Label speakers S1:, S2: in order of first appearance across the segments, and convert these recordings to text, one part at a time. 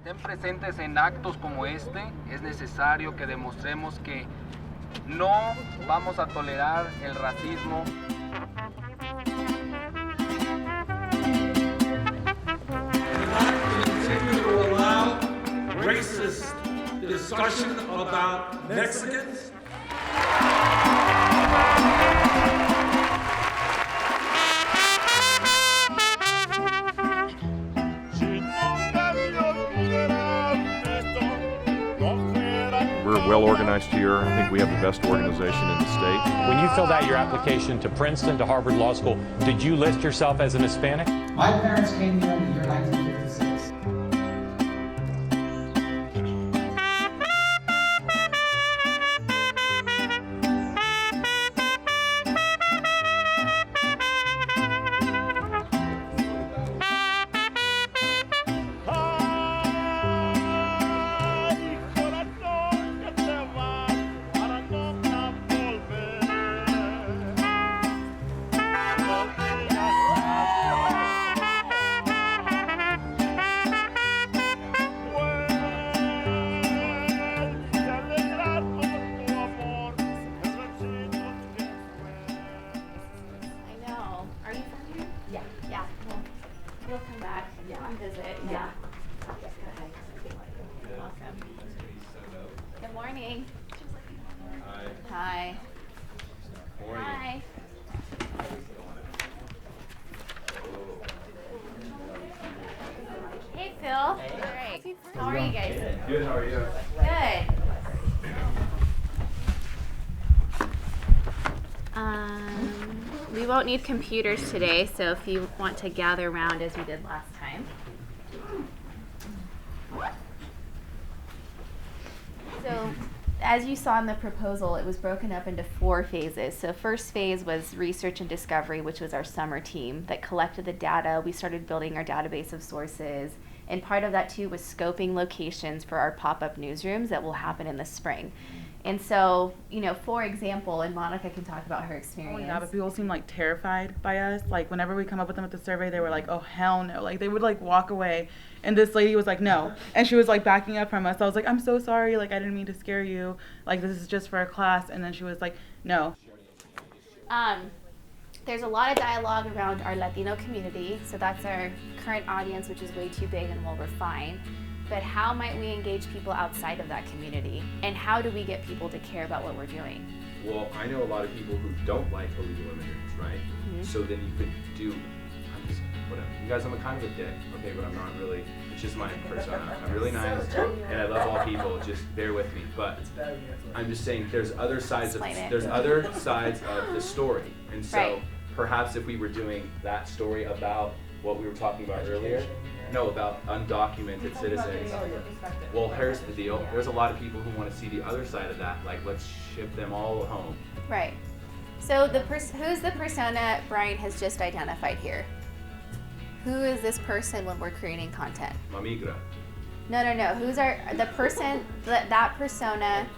S1: estén presentes en actos como este, es necesario que demostremos que no vamos a tolerar el racismo.
S2: Continue to allow racist discussion about Mexicans.
S3: We're well organized here. I think we have the best organization in the state.
S4: When you filled out your application to Princeton, to Harvard Law School, did you list yourself as an Hispanic?
S5: My parents came here in the year 1956.
S6: Hi. Hi. Hey, Phil. All right. How are you guys?
S3: Good, how are you?
S6: Good. We won't need computers today, so if you want to gather around as we did last time. So, as you saw in the proposal, it was broken up into 4 phases. So first phase was research and discovery, which was our summer team that collected the data. We started building our database of sources. And part of that too was scoping locations for our pop-up newsrooms that will happen in the spring. And so, you know, for example, and Monica can talk about her experience.
S7: Oh my God, but people seem like terrified by us. Like whenever we come up with them with the survey, they were like, oh hell no. Like they would like walk away. And this lady was like, no. And she was like backing up from us. I was like, I'm so sorry. Like I didn't mean to scare you. Like this is just for a class. And then she was like, no.
S6: There's a lot of dialogue around our Latino community. So that's our current audience, which is way too big and we'll refine. But how might we engage people outside of that community? And how do we get people to care about what we're doing?
S8: Well, I know a lot of people who don't like illegal immigrants, right? Mm-hmm. So then you could do, whatever. You guys, I'm a kind of a dick, okay, but I'm not really, it's just my persona. I'm really nice, and I love all people, just bear with me. But I'm just saying there's other sides of the story. And so perhaps if we were doing that story about what we were talking about earlier, about undocumented citizens. Well, here's the deal. There's a lot of people who want to see the other side of that. Like, let's ship them all home.
S6: Right. So who's the persona Brian has just identified here? Who is this person when we're creating content?
S8: Mamigra.
S6: No. Who's the person, that persona?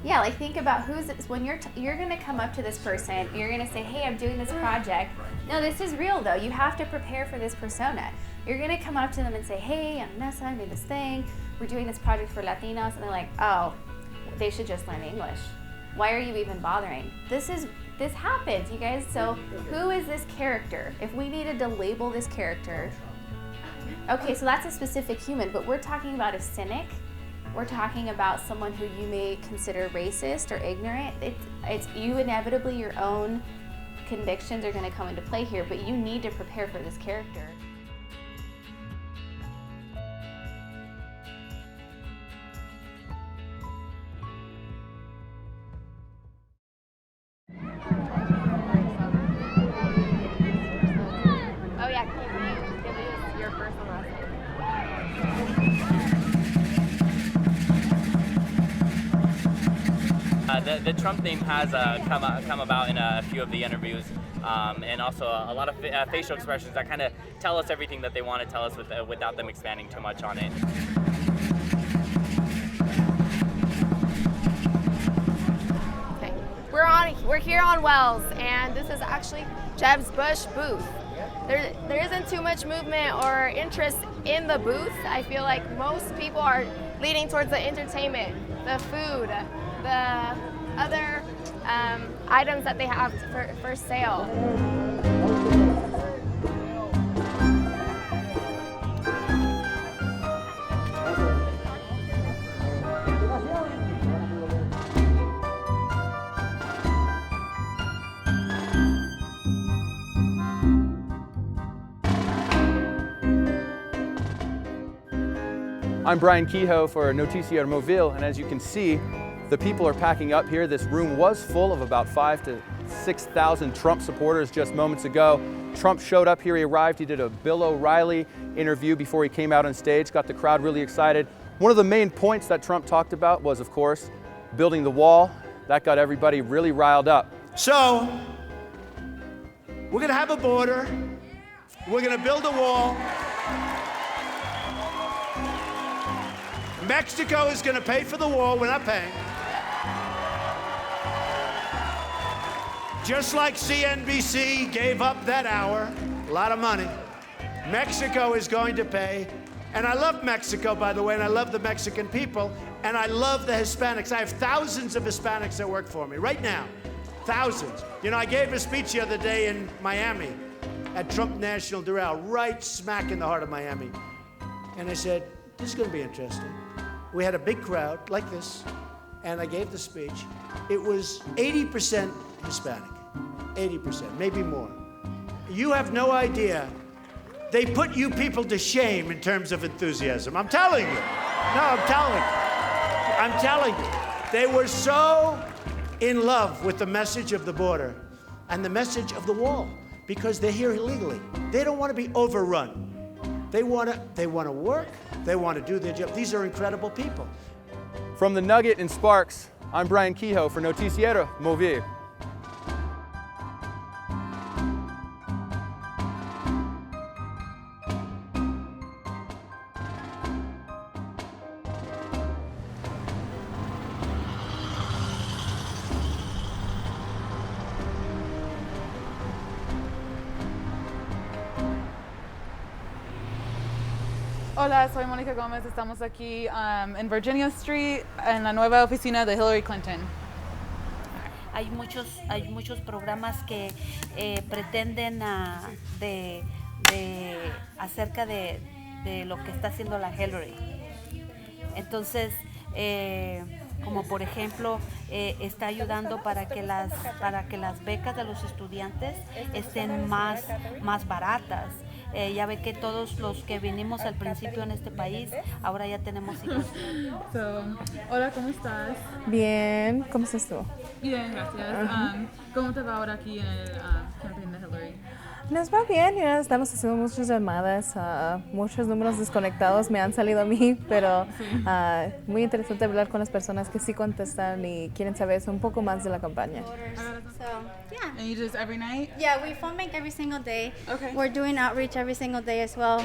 S6: Yeah, like think about when you're gonna come up to this person, you're gonna say, hey, I'm doing this project. No, this is real though. You have to prepare for this persona. You're gonna come up to them and say, hey, I'm Nessa, I made this thing. We're doing this project for Latinos. And they're like, oh, they should just learn English. Why are you even bothering? This happens, you guys. So who is this character? If we needed to label this character, okay, so that's a specific human, but we're talking about a cynic. We're talking about someone who you may consider racist or ignorant. It's you inevitably, your own convictions are going to come into play here, but you need to prepare for this character. Oh yeah, can you give us your first and last name?
S9: The Trump theme has come about in a few of the interviews, and also a lot of facial expressions that kind of tell us everything that they want to tell us without them expanding too much on it.
S10: Okay, we're here on Wells, and this is actually Jeb's Bush booth. There isn't too much movement or interest in the booth, I feel like most people are leaning towards the entertainment, the food, the other items that they have for sale.
S11: I'm Brian Kehoe for Noticiero Movil, and as you can see, the people are packing up here. This room was full of about 5,000 to 6,000 Trump supporters just moments ago. Trump showed up here, he arrived, he did a Bill O'Reilly interview before he came out on stage, got the crowd really excited. One of the main points that Trump talked about was, of course, building the wall. That got everybody really riled up.
S12: So, we're gonna have a border, we're gonna build a wall. Mexico is going to pay for the wall. We're not paying. Just like CNBC gave up that hour, a lot of money, Mexico is going to pay. And I love Mexico, by the way, and I love the Mexican people, and I love the Hispanics. I have thousands of Hispanics that work for me right now. Thousands. You know, I gave a speech the other day in Miami at Trump National Doral, right smack in the heart of Miami. And I said, this is going to be interesting. We had a big crowd like this, and I gave the speech. It was 80% Hispanic, 80%, maybe more. You have no idea. They put you people to shame in terms of enthusiasm. I'm telling you. No, I'm telling you. I'm telling you. They were so in love with the message of the border and the message of the wall because they're here illegally. They don't want to be overrun. They want to work. They want to do their job. These are incredible people.
S11: From the Nugget in Sparks, I'm Brian Kehoe for Noticiero Movil.
S7: Hola, soy Mónica Gómez. Estamos aquí en Virginia Street, en la nueva oficina de Hillary Clinton.
S13: Hay muchos programas que pretenden acerca de lo que está haciendo la Hillary. Entonces, como por ejemplo, está ayudando para que las becas de los estudiantes estén más baratas. Ya ve que todos los que vinimos al principio en este país, ahora ya tenemos hijos.
S7: Hola, ¿cómo estás?
S14: Bien, ¿cómo estás tú?
S7: Bien, gracias. ¿Cómo te va ahora aquí en el campaign de Hillary?
S14: Nos va bien, ya estamos haciendo muchas llamadas, muchos números desconectados me han salido a mí, pero muy interesante hablar con las personas que sí contestan y quieren saber un poco más de la campaña.
S10: So, yeah.
S7: And you do this every night?
S15: Yeah, we phone bank every single day.
S7: Okay.
S15: We're doing outreach every single day as well,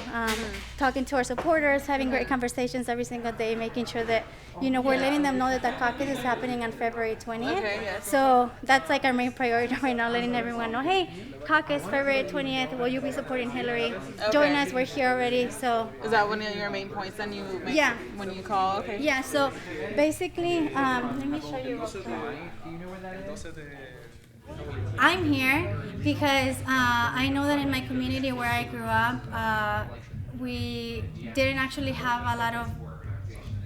S15: talking to our supporters, having great conversations every single day, making sure that, you know, we're letting them know that the caucus is happening on February 20th.
S7: Okay, yes.
S15: So that's like our main priority right now, letting everyone know, hey, caucus February 20th, will you be supporting Hillary?
S7: Okay.
S15: Join us, we're here already. So
S7: is that one of your main points then you make when you call? Okay.
S15: Yeah, so basically, let me show you real quick. I'm here because I know that in my community where I grew up, we didn't actually have a lot of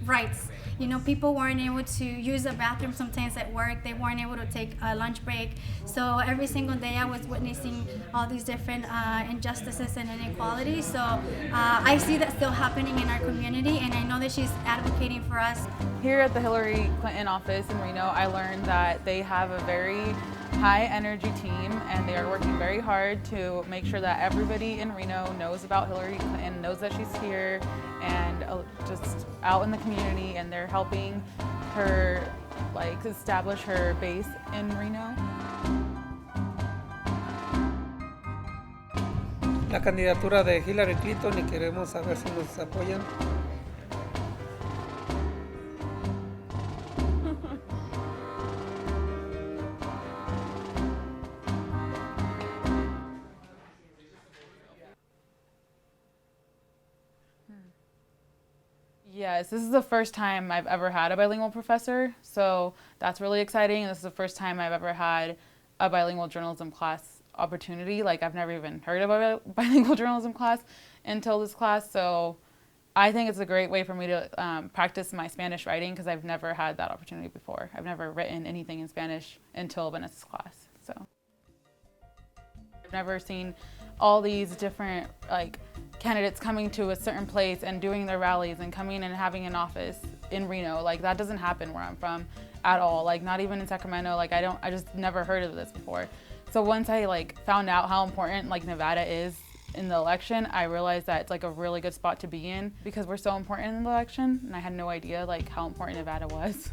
S15: rights. You know, people weren't able to use the bathroom sometimes at work. They weren't able to take a lunch break. So every single day I was witnessing all these different injustices and inequalities. So I see that still happening in our community, and I know that she's advocating for us.
S7: Here at the Hillary Clinton office in Reno, I learned that they have a very high energy team and they are working very hard to make sure that everybody in Reno knows about Hillary Clinton, knows that she's here and just out in the community, and they're helping her like establish her base in Reno.
S16: La candidatura de Hillary Clinton y queremos saber si nos apoyan.
S7: Yes, this is the first time I've ever had a bilingual professor, so that's really exciting. This is the first time I've ever had a bilingual journalism class opportunity. Like, I've never even heard of a bilingual journalism class until this class, so I think it's a great way for me to practice my Spanish writing because I've never had that opportunity before. I've never written anything in Spanish until Vanessa's class, so. I've never seen all these different, like, candidates coming to a certain place and doing their rallies and coming and having an office in Reno. Like, that doesn't happen where I'm from at all. Like, not even in Sacramento. Like, I just never heard of this before. So once I like found out how important like Nevada is in the election, I realized that it's like a really good spot to be in because we're so important in the election, and I had no idea like how important Nevada was.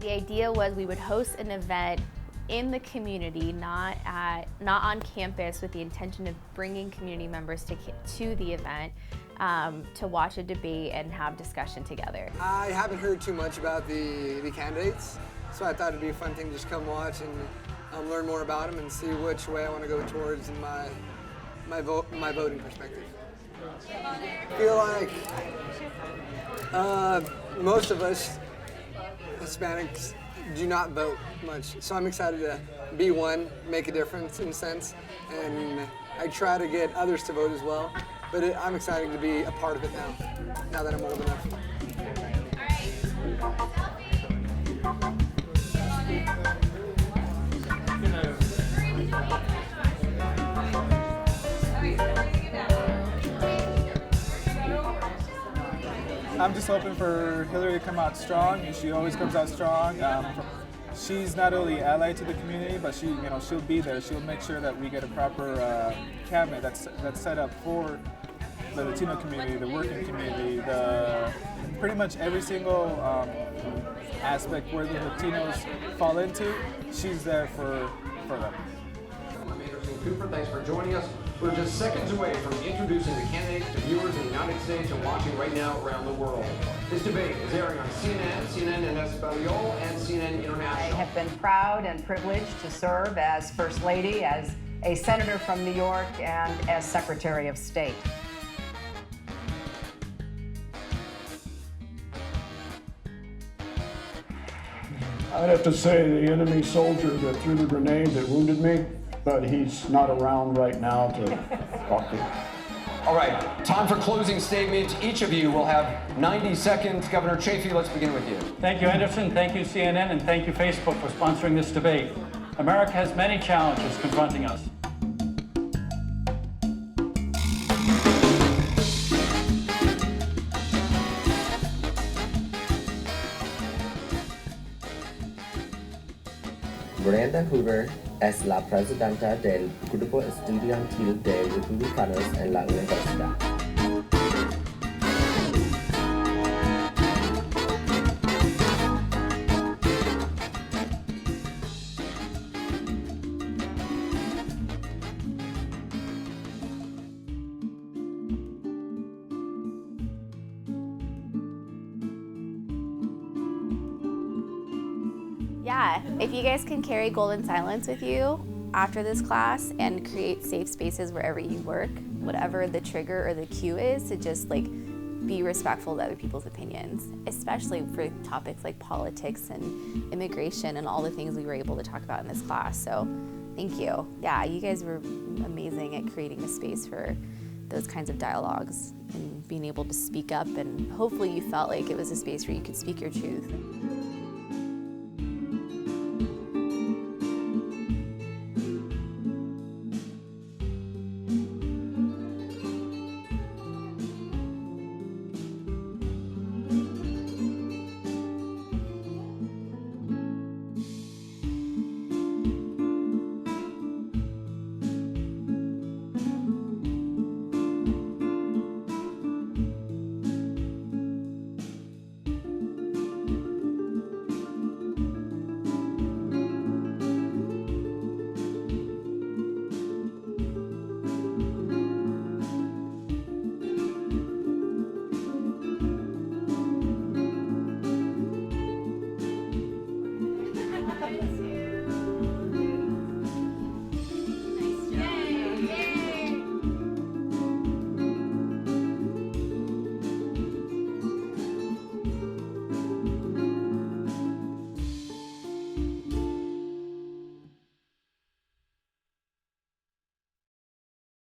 S6: The idea was we would host an event in the community, not on campus, with the intention of bringing community members to the event to watch a debate and have discussion together.
S17: I haven't heard too much about the candidates, so I thought it'd be a fun thing to just come watch and learn more about them and see which way I want to go towards in my voting perspective. I feel like most of us Hispanics do not vote much, so I'm excited to be one, make a difference in a sense, and I try to get others to vote as well, but I'm excited to be a part of it now that I'm old enough.
S18: I'm just hoping for Hillary to come out strong, and she always comes out strong. She's not only allied to the community, but she'll be there. She'll make sure that we get a proper cabinet that's set up for the Latino community, the working community, pretty much every single aspect where the Latinos fall into. She's there for them.
S19: Cooper, thanks for joining us. We're just seconds away from introducing the candidates to viewers in the United States and watching right now around the world. This debate is airing on CNN, CNN en Español, and CNN International.
S20: I have been proud and privileged to serve as First Lady, as a Senator from New York, and as Secretary of State.
S21: I'd have to say the enemy soldier that threw the grenade that wounded me, but he's not around right now to talk to.
S19: All right, time for closing statements. Each of you will have 90 seconds. Governor Chafee, let's begin with you.
S22: Thank you, Anderson. Thank you, CNN, and thank you, Facebook, for sponsoring this debate. America has many challenges confronting us.
S23: Brenda Hoover es la presidenta del Grupo Estudiantil de Republicanos en la Universidad.
S6: Yeah, if you guys can carry golden silence with you after this class and create safe spaces wherever you work, whatever the trigger or the cue is, to just like be respectful of other people's opinions, especially for topics like politics and immigration and all the things we were able to talk about in this class. So thank you. Yeah, you guys were amazing at creating a space for those kinds of dialogues and being able to speak up, and hopefully you felt like it was a space where you could speak your truth.